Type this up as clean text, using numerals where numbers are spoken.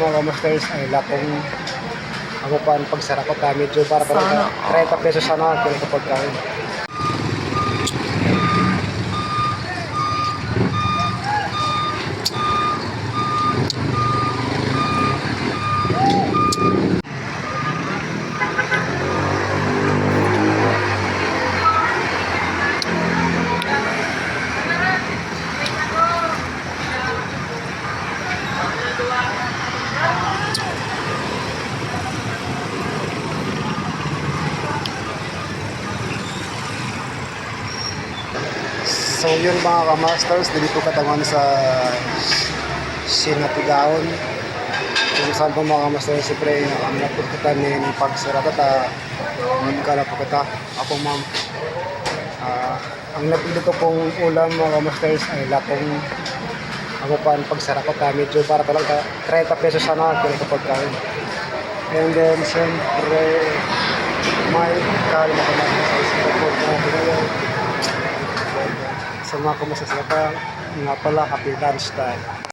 Mga kamasters ay lapong ako pa ang pagsarap ko medyo para talaga 30 pesos sana kung kapag kain. So yun mga kamasters, dito katawan sa Sinatigaon. Kung saan po mga kamasters, siyempre ang napagkita ni pagsarap at magkala po kita. Ako ma'am, ang napili ko pong ulam mga kamasters ay lapong ako pa ang pagsarap at medyo para talaga 30 pesos sana kung kapag kain. And then siyempre may kalma ka natin sa isipot na pinagawa. Sa mga kumasasarap nga pala, happy lunch time.